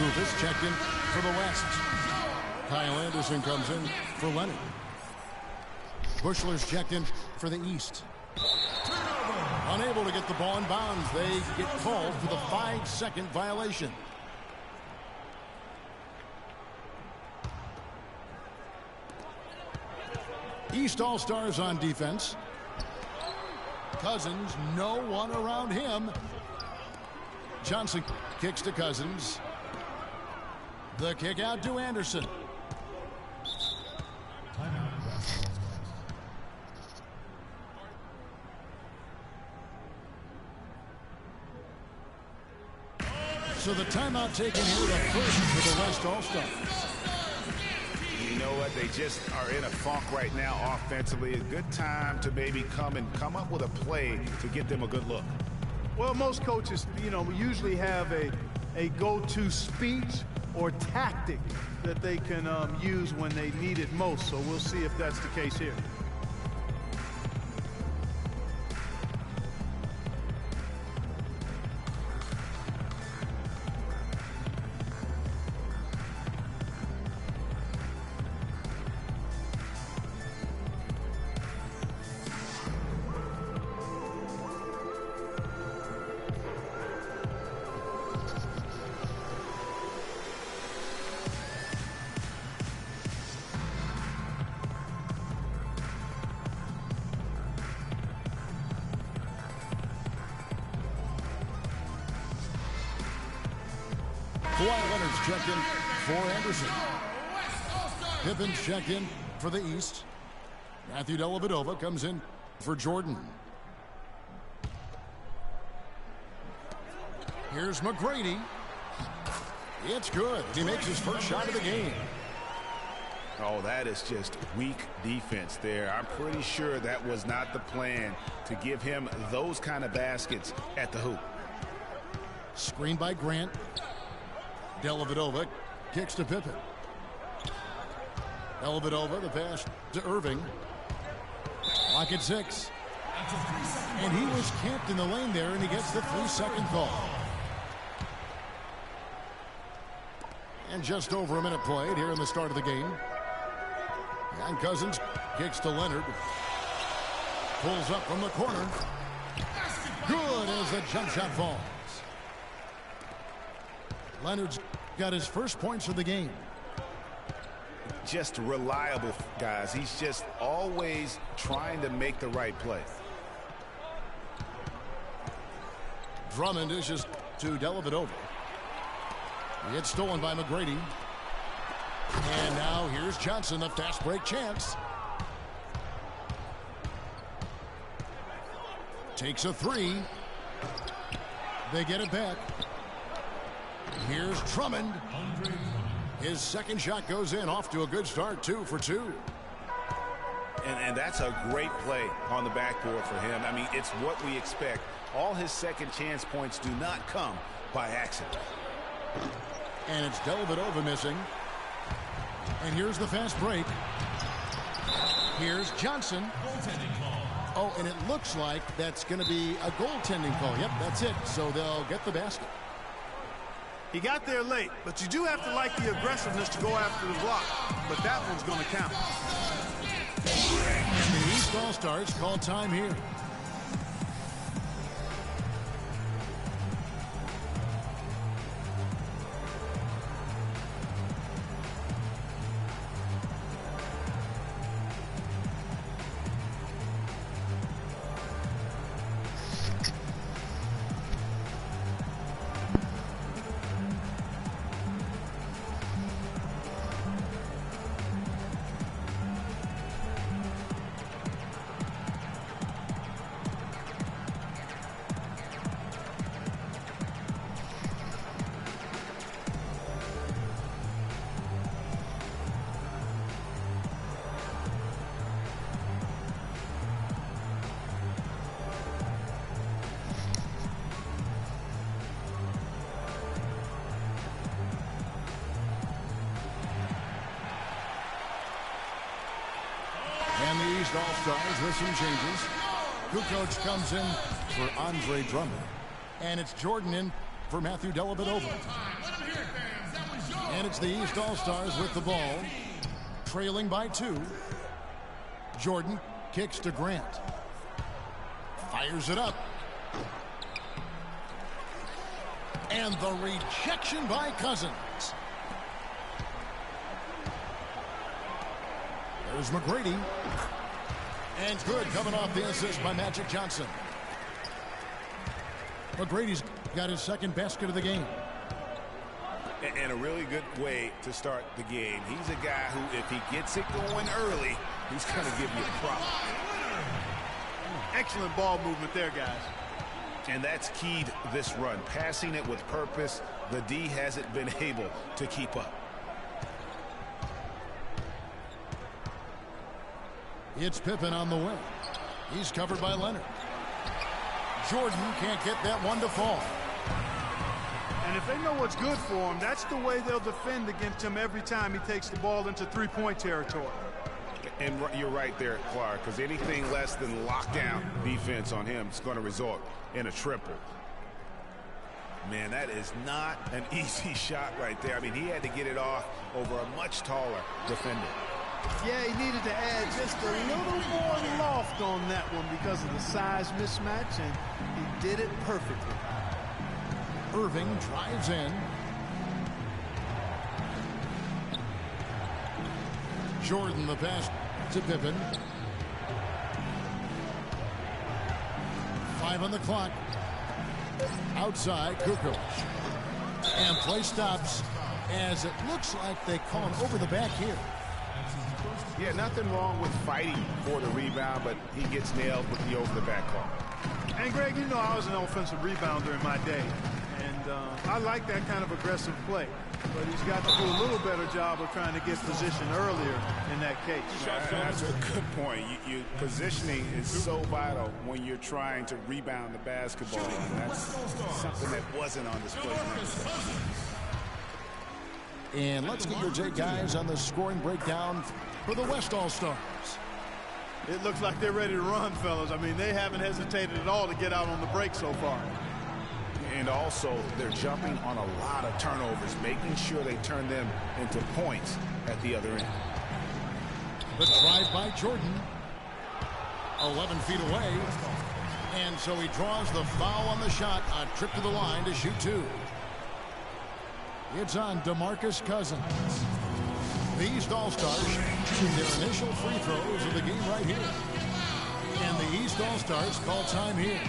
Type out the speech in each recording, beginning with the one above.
Rufus checked in for the West. Kyle Anderson comes in for Leonard. Bushler's checked in for the East. Unable to get the ball in bounds. They get called for the 5-second violation. East All-Stars on defense. Cousins, no one around him. Johnson kicks to Cousins. The kick out to Anderson. So the timeout taken here, the first for the West All-Stars. You know what? They just are in a funk right now offensively. A good time to maybe come up with a play to get them a good look. Well, most coaches, usually have a go-to speech or tactic that they can use when they need it most. So we'll see if that's the case here. Kawhi Leonard's checked in for Anderson. Pippen's checked in for the East. Matthew Dellavedova comes in for Jordan. Here's McGrady. It's good. He makes his first shot of the game. Oh, that is just weak defense there. I'm pretty sure that was not the plan to give him those kind of baskets at the hoop. Screen by Grant. Dellavedova kicks to Pippen. Dellavedova, the pass to Irving. Clock at 6. And he was camped in the lane there, and he gets the 3-second call. And just over a minute played here in the start of the game. And Cousins kicks to Leonard. Pulls up from the corner. Good as the jump shot falls. Leonard's got his first points of the game. Just reliable, guys. He's just always trying to make the right play. Drummond dishes to Dellavedova. It's stolen by McGrady. And now here's Johnson, the fast break chance. Takes a 3. They get it back. Here's Drummond. His second shot goes in, off to a good start, 2 for 2. And that's a great play on the backboard for him. I mean, it's what we expect. All his second chance points do not come by accident. And it's Dellavedova missing. And here's the fast break. Here's Johnson. Oh, and it looks like that's going to be a goaltending call. Yep, that's it. So they'll get the basket. He got there late, but you do have to like the aggressiveness to go after the block. But that one's going to count. And the East All-Stars call time here. And the East All-Stars with some changes. Kukoc comes in for Andre Drummond. And it's Jordan in for Matthew Dellavedova. And it's the East All-Stars with the ball, trailing by 2. Jordan kicks to Grant. Fires it up. And the rejection by Cousins. There's McGrady. And good, coming off the assist by Magic Johnson. McGrady's got his second basket of the game. And a really good way to start the game. He's a guy who, if he gets it going early, he's going to give you a problem. Excellent ball movement there, guys. And that's keyed this run. Passing it with purpose. The D hasn't been able to keep up. It's Pippen on the wing. He's covered by Leonard. Jordan can't get that one to fall. And if they know what's good for him, that's the way they'll defend against him every time he takes the ball into three-point territory. And you're right there, Clark, because anything less than lockdown defense on him is going to result in a triple. Man, that is not an easy shot right there. I mean, he had to get it off over a much taller defender. Yeah, he needed to add just a little more loft on that one because of the size mismatch, and he did it perfectly. Irving drives in. Jordan the pass to Pippen. 5 on the clock. Outside, Kukoc. And play stops as it looks like they call him over the back here. Yeah, nothing wrong with fighting for the rebound, but he gets nailed with the over-the-back call. And, Greg, you know I was an offensive rebounder in my day, and I like that kind of aggressive play. But he's got to do a little better job of trying to get position earlier in that case. That's a good point. Positioning is so vital when you're trying to rebound the basketball. And that's something that wasn't on display. And let's get your take, guys, on the scoring breakdown for the West All-Stars. It looks like they're ready to run, fellas. I mean, they haven't hesitated at all to get out on the break so far. And also, they're jumping on a lot of turnovers, making sure they turn them into points at the other end. The drive by Jordan. 11 feet away. And so he draws the foul on the shot. A trip to the line to shoot 2. It's on DeMarcus Cousins. The East All-Stars shooting their initial free throws of the game right here. And the East All-Stars call time here.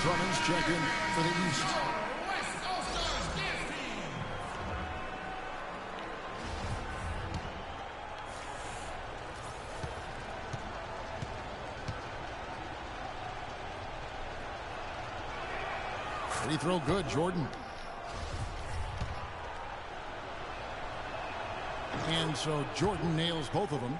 Drummond's check in for the East. Free throw good, Jordan. And so Jordan nails both of them.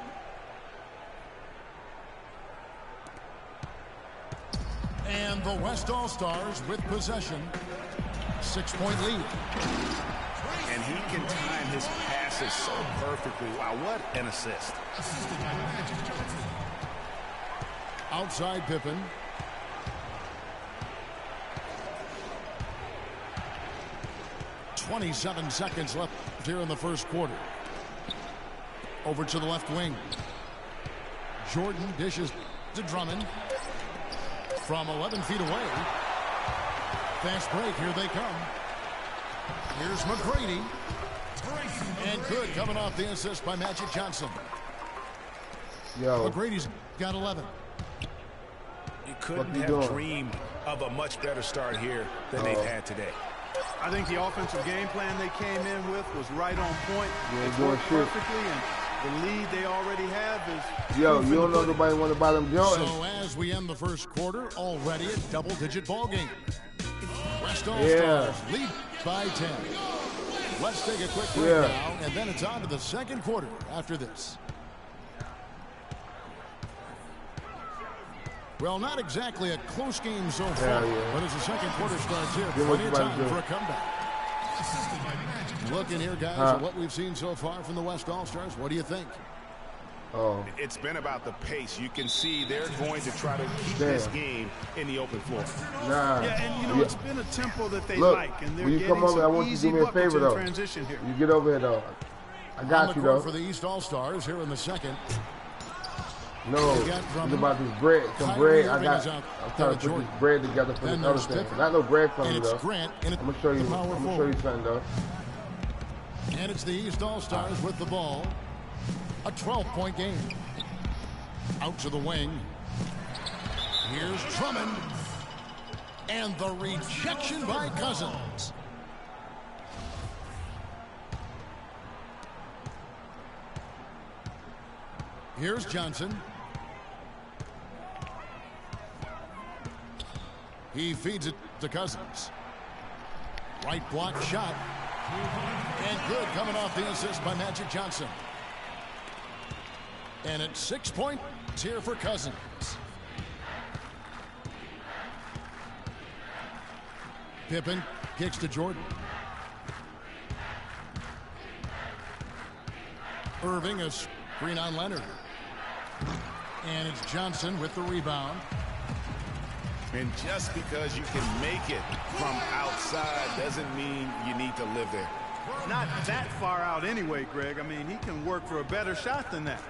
And the West All-Stars with possession. 6-point lead. And he can time his passes so perfectly. Wow, what an assist. Outside Pippen. .27 seconds left here in the first quarter. Over to the left wing. Jordan dishes to Drummond. From 11 feet away. Fast break. Here they come. Here's McGrady. And good, coming off the assist by Magic Johnson. Yo. McGrady's got 11. couldn't have dreamed of a much better start here than they've had today. I think the offensive game plan they came in with was right on point. It's worked perfectly, and the lead they already have is... Yo, you don't know nobody want to buy them Jordans. So as we end the first quarter, already a double-digit ball game. West All-Stars lead by 10. Let's take a quick break now, and then it's on to the second quarter after this. Well, not exactly a close game so far, but as the second quarter starts here, plenty of time for a comeback. Looking here, guys, at what we've seen so far from the West All-Stars, what do you think? It's been about the pace. You can see they're going to try to keep this game in the open floor. Yeah, and you know, it's been a tempo that they like, and they're getting over, I want easy you to do me a buckets favor, in though. transition here. You get over here, though. I got you, though. For the East All-Stars here in the second. No, it's about this bread. Some bread. I'm trying to put this bread together for this other thing. Not no bread from you, though. I'm gonna show you something, though. And it's the East All-Stars with the ball. A 12-point game. Out to the wing. Here's Drummond. And the rejection by Cousins. Here's Johnson. He feeds it to Cousins. Right block shot. And good coming off the assist by Magic Johnson. And it's 6 points here for Cousins. Pippen kicks to Jordan. Irving a screen on Leonard. And it's Johnson with the rebound. And just because you can make it from outside doesn't mean you need to live there. Not that far out anyway, Greg. I mean, he can work for a better shot than that.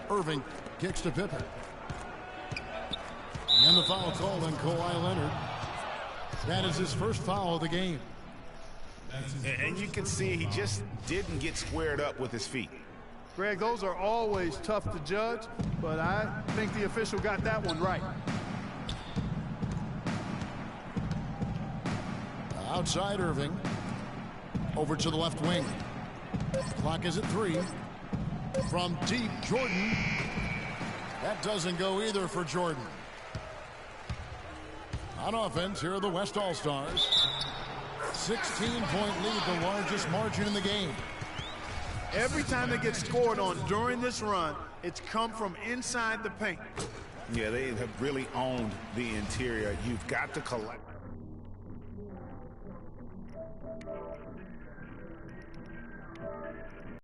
Irving kicks to Pippen. And the foul called on Kawhi Leonard. That is his first foul of the game. And you can see he just didn't get squared up with his feet. Greg, those are always tough to judge, but I think the official got that one right. Outside Irving. Over to the left wing. Clock is at 3. From deep, Jordan. That doesn't go either for Jordan. On offense, here are the West All-Stars. 16-point lead, the largest margin in the game. Every time they get scored on during this run, it's come from inside the paint. Yeah, they have really owned the interior. You've got to collect.